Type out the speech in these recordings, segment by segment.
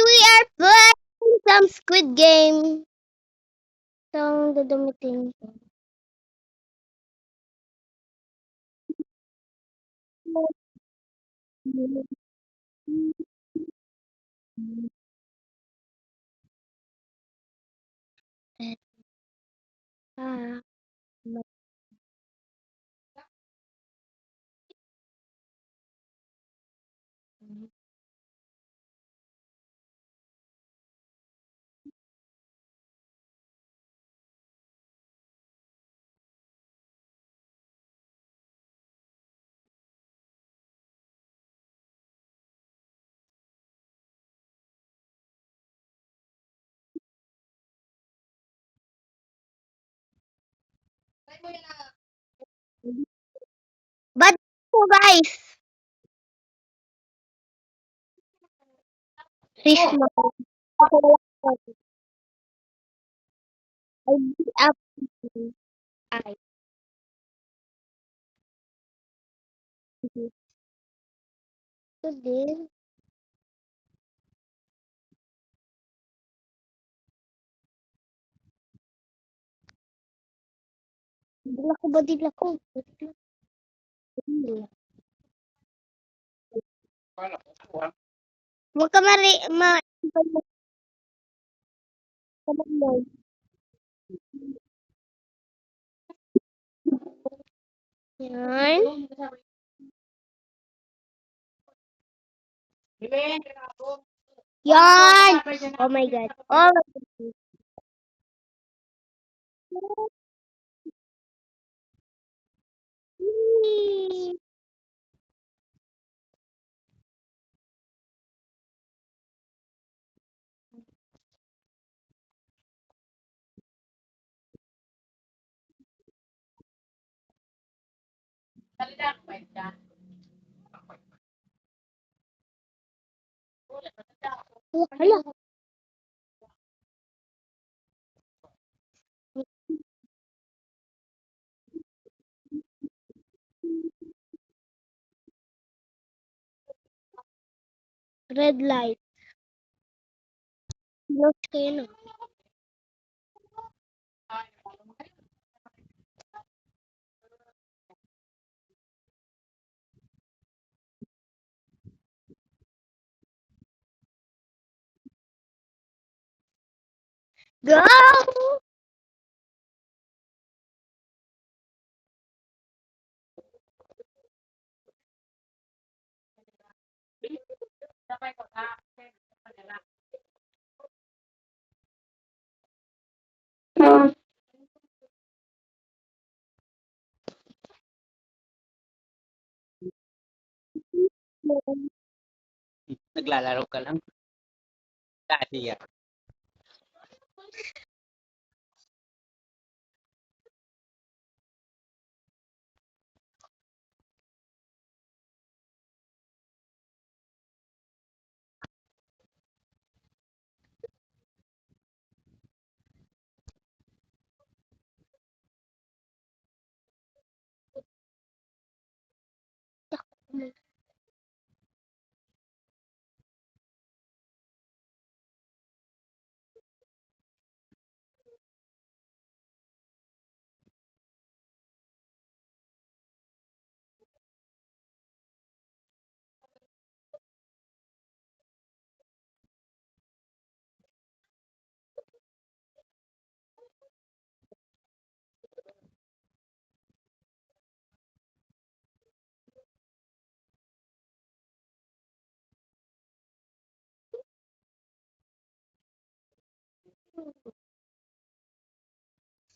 we are playing some Squid Game. So, ang dadamitin ko. Ah, but guys, fish mo. I beat up I. Ito din. Badil ako. Huwag ka yan. Yan! Oh my God. Oh my God. Hala. Red light. Close kayo na. Go! Naglalaro ka lang. Dati yan.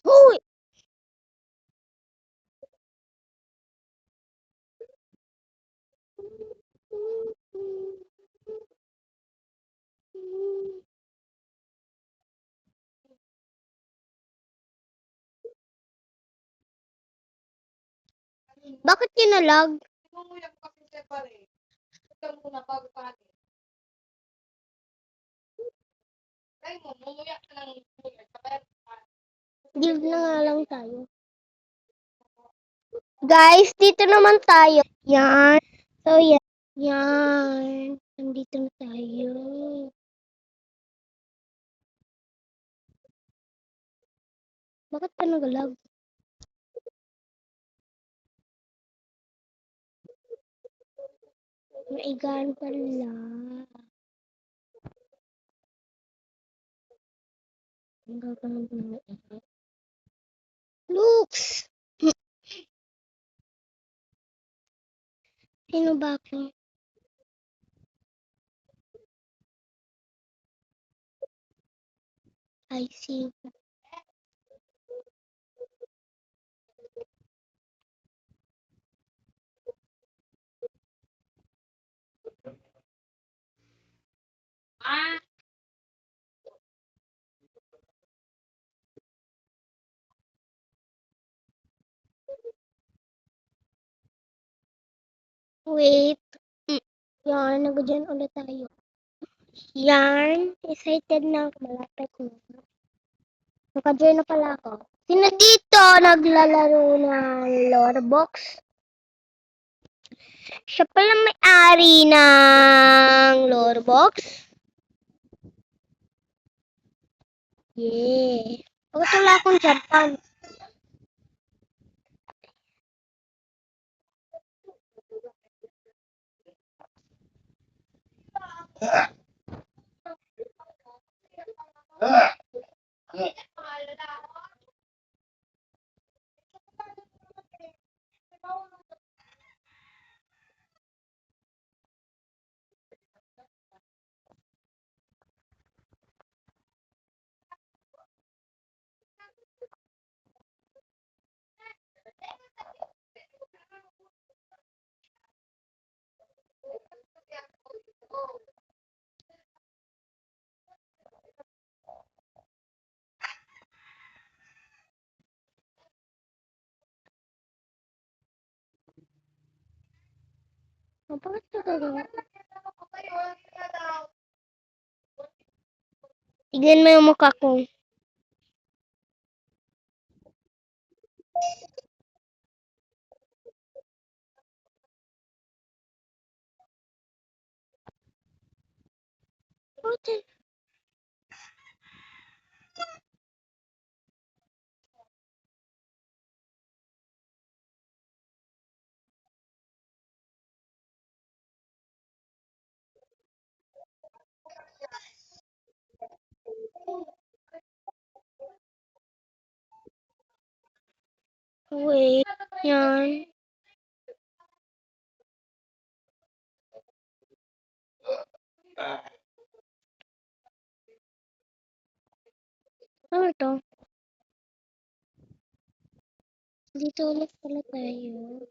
Hoy! Bakit kinalag? Guild na nga lang tayo. Guys, dito naman tayo. Yan. So, yan. Yan. Nandito na tayo. Bakit ka nag-lag? Maigaan pala. Ang gagawin ko na ito. Looks! Sino ba ako? I see. Wait. Yan, nag-join ulit tayo. Yan, excited na ako. Malapit na. Naka-join na pala ako. Sino dito naglalaro ng lore box? Siya pala may-ari ng lore box. Yeah. Bakit wala akong Japan? Bakit ka gagawa? Tignan mo yung mukha ko. Bakit? Wait. Yan. Ano to? Dito ulit pala tayo.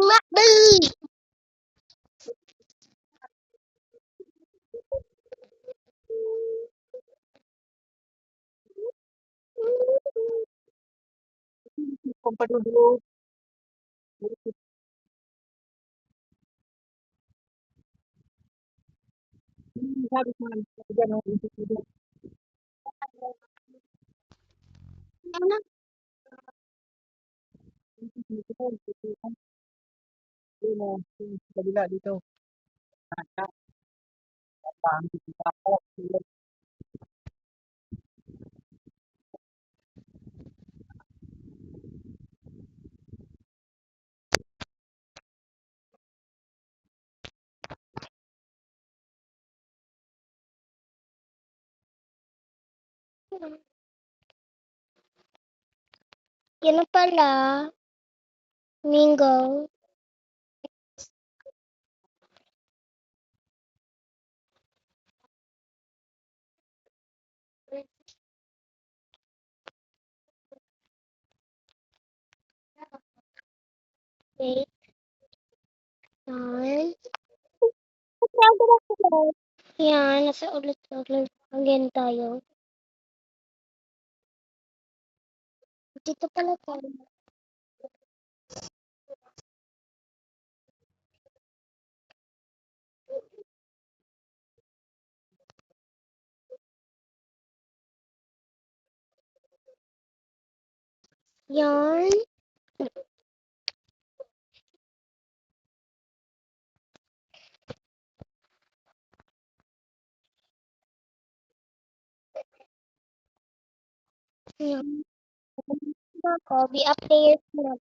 Makbay! Papadudod. Sabi ko nga, gano'n, Ano? sa kabila dito. Yan na pala. Mingo. Wait. Yan. Yan, nasa ulit-ulit. Again tayo. Dito pala tayo. Yarn. Yarn. Ako, be upstairs na.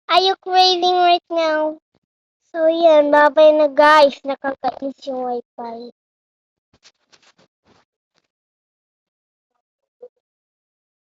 Are you craving right now? So yan, babay na guys. Nakakainis yung wifi.